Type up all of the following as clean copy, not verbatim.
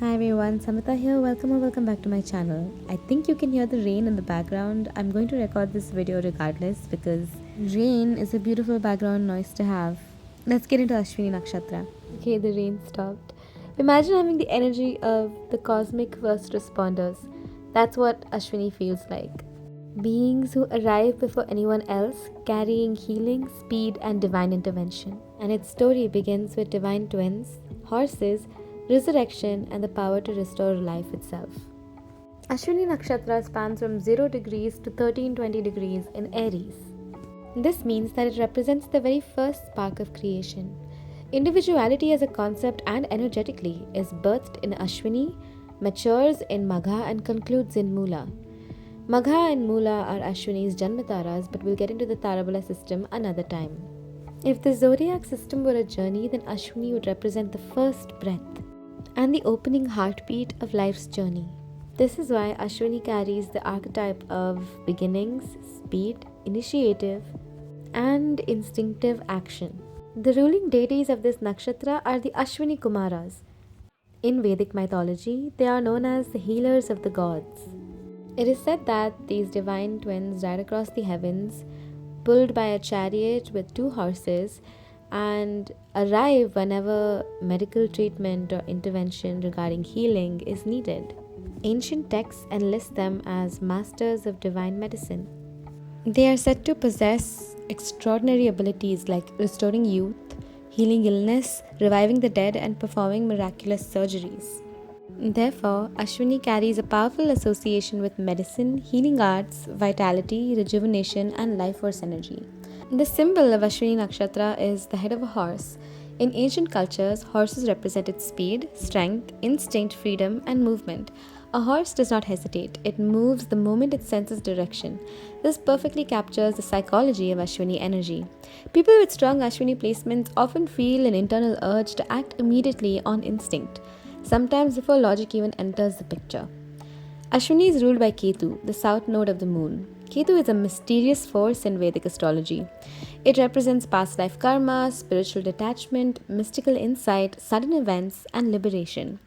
Hi everyone, Samita here. Welcome or welcome back to my channel. I think you can hear the rain in the background. I'm going to record this video regardless because rain is a beautiful background noise to have. Let's get into Ashwini Nakshatra. Okay, the rain stopped. Imagine having the energy of the cosmic first responders. That's what Ashwini feels like. Beings who arrive before anyone else, carrying healing, speed, and divine intervention. And its story begins with divine twins, horses, resurrection, and the power to restore life itself. Ashwini Nakshatra spans from 0 degrees to 1320 degrees in Aries. This means that it represents the very first spark of creation. Individuality as a concept and energetically is birthed in Ashwini, matures in Magha, and concludes in Mula. Magha and Mula are Ashwini's Janmataras, but we'll get into the Tarabala system another time. If the zodiac system were a journey, then Ashwini would represent the first breath and the opening heartbeat of life's journey. This is why Ashwini carries the archetype of beginnings, speed, initiative, and instinctive action. The ruling deities of this nakshatra are the Ashwini Kumaras. In Vedic mythology, they are known as the healers of the gods. It is said that these divine twins ride across the heavens, pulled by a chariot with 2 horses, and arrive whenever medical treatment or intervention regarding healing is needed. Ancient texts enlist them as masters of divine medicine. They are said to possess extraordinary abilities like restoring youth, healing illness, reviving the dead, and performing miraculous surgeries. Therefore, Ashwini carries a powerful association with medicine, healing arts, vitality, rejuvenation, and life force energy. The symbol of Ashwini Nakshatra is the head of a horse. In ancient cultures, horses represented speed, strength, instinct, freedom, and movement. A horse does not hesitate, it moves the moment it senses direction. This perfectly captures the psychology of Ashwini energy. People with strong Ashwini placements often feel an internal urge to act immediately on instinct, sometimes before logic even enters the picture. Ashwini is ruled by Ketu, the south node of the moon. Ketu is a mysterious force in Vedic astrology. It represents past life karma, spiritual detachment, mystical insight, sudden events, and liberation.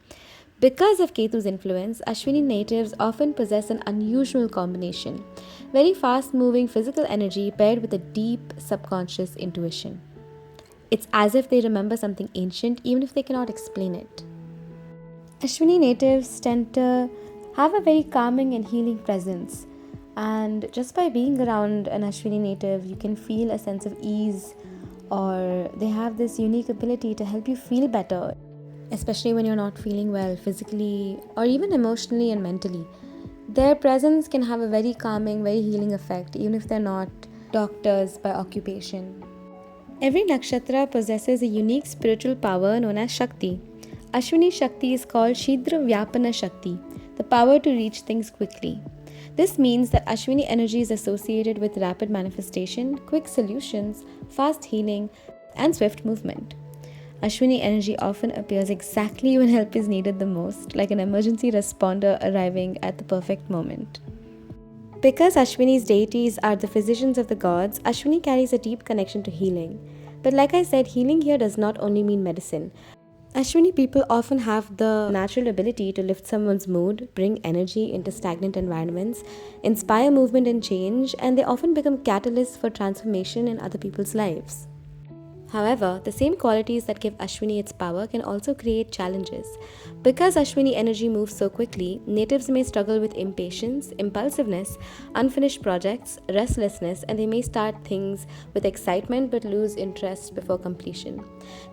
Because of Ketu's influence, Ashwini natives often possess an unusual combination: very fast moving physical energy paired with a deep subconscious intuition. It's as if they remember something ancient even if they cannot explain it. Ashwini natives tend to have a very calming and healing presence, and just by being around an Ashwini native, you can feel a sense of ease, or they have this unique ability to help you feel better, especially when you're not feeling well physically or even emotionally and mentally. Their presence can have a very calming, very healing effect, even if they're not doctors by occupation. Every nakshatra possesses a unique spiritual power known as Shakti. Ashwini Shakti is called Shidra Vyapana Shakti, the power to reach things quickly. This means that Ashwini energy is associated with rapid manifestation, quick solutions, fast healing, and swift movement. Ashwini energy often appears exactly when help is needed the most, like an emergency responder arriving at the perfect moment. Because Ashwini's deities are the physicians of the gods, Ashwini carries a deep connection to healing. But like I said, healing here does not only mean medicine. Ashwini people often have the natural ability to lift someone's mood, bring energy into stagnant environments, inspire movement and change, and they often become catalysts for transformation in other people's lives. However, the same qualities that give Ashwini its power can also create challenges. Because Ashwini energy moves so quickly, natives may struggle with impatience, impulsiveness, unfinished projects, restlessness, and they may start things with excitement but lose interest before completion.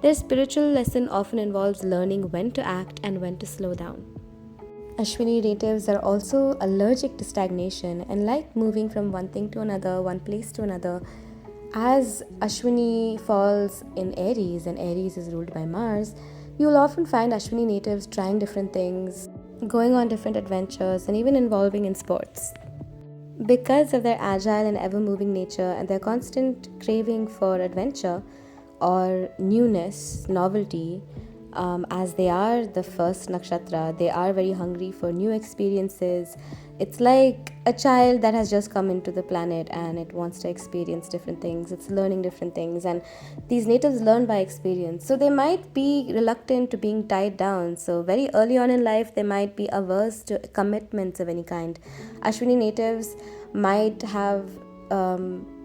Their spiritual lesson often involves learning when to act and when to slow down. Ashwini natives are also allergic to stagnation and like moving from one thing to another, one place to another. As Ashwini falls in Aries, and Aries is ruled by Mars, you'll often find Ashwini natives trying different things, going on different adventures, and even involving in sports. Because of their agile and ever-moving nature and their constant craving for adventure or newness, novelty, As they are the first nakshatra, they are very hungry for new experiences. It's like a child that has just come into the planet and it wants to experience different things. It's learning different things, and these natives learn by experience. So they might be reluctant to being tied down. So very early on in life, they might be averse to commitments of any kind. Ashwini natives might have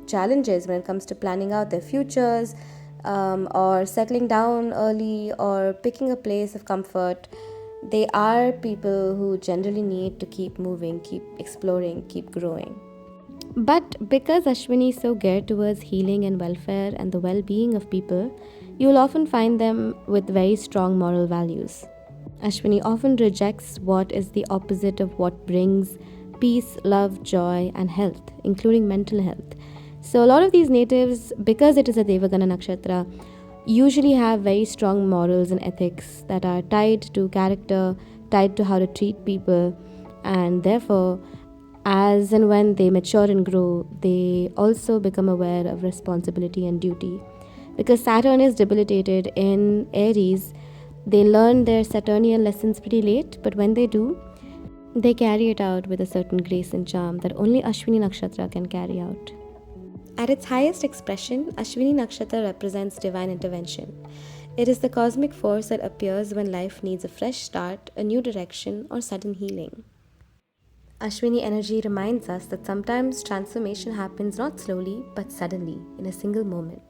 challenges when it comes to planning out their futures, or settling down early, or picking a place of comfort. They are people who generally need to keep moving, keep exploring, keep growing. But because Ashwini is so geared towards healing and welfare and the well being of people, you will often find them with very strong moral values. Ashwini often rejects what is the opposite of what brings peace, love, joy, and health, including mental health. So, a lot of these natives, because it is a Devagana nakshatra, usually have very strong morals and ethics that are tied to character, tied to how to treat people, and therefore, as and when they mature and grow, they also become aware of responsibility and duty. Because Saturn is debilitated in Aries, they learn their Saturnian lessons pretty late, but when they do, they carry it out with a certain grace and charm that only Ashwini Nakshatra can carry out. At its highest expression, Ashwini Nakshatra represents divine intervention. It is the cosmic force that appears when life needs a fresh start, a new direction, or sudden healing. Ashwini energy reminds us that sometimes transformation happens not slowly but suddenly, in a single moment.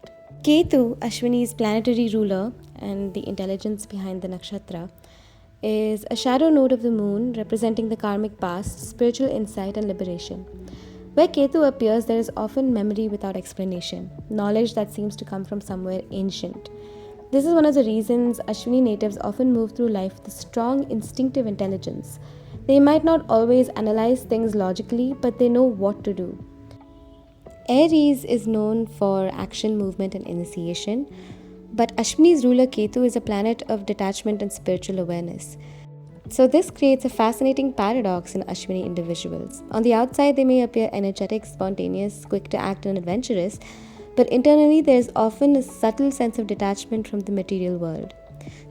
Ketu, Ashwini's planetary ruler and the intelligence behind the nakshatra, is a shadow node of the moon representing the karmic past, spiritual insight, and liberation. Where Ketu appears, there is often memory without explanation, knowledge that seems to come from somewhere ancient. This is one of the reasons Ashwini natives often move through life with a strong instinctive intelligence. They might not always analyze things logically, but they know what to do. Aries is known for action, movement, and initiation, but Ashwini's ruler Ketu is a planet of detachment and spiritual awareness. So, this creates a fascinating paradox in Ashwini individuals. On the outside, they may appear energetic, spontaneous, quick to act, and adventurous, but internally, there is often a subtle sense of detachment from the material world.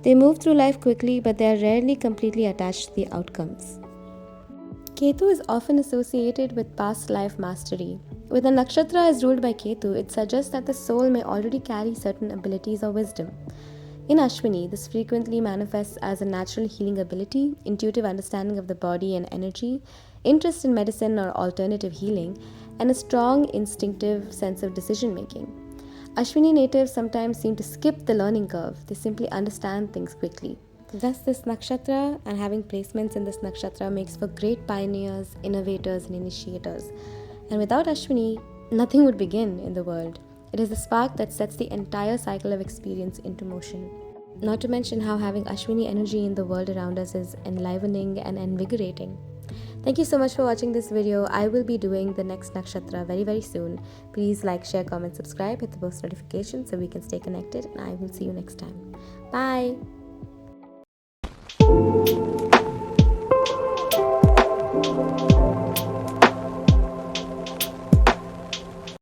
They move through life quickly, but they are rarely completely attached to the outcomes. Ketu is often associated with past life mastery. When a nakshatra is ruled by Ketu, it suggests that the soul may already carry certain abilities or wisdom. In Ashwini, this frequently manifests as a natural healing ability, intuitive understanding of the body and energy, interest in medicine or alternative healing, and a strong instinctive sense of decision making. Ashwini natives sometimes seem to skip the learning curve, they simply understand things quickly. Thus, this nakshatra and having placements in this nakshatra makes for great pioneers, innovators, and initiators. And without Ashwini, nothing would begin in the world. It is the spark that sets the entire cycle of experience into motion. Not to mention how having Ashwini energy in the world around us is enlivening and invigorating. Thank you so much for watching this video. I will be doing the next nakshatra very soon. Please like, share, comment, subscribe, hit the post notification so we can stay connected, and I will see you next time. Bye!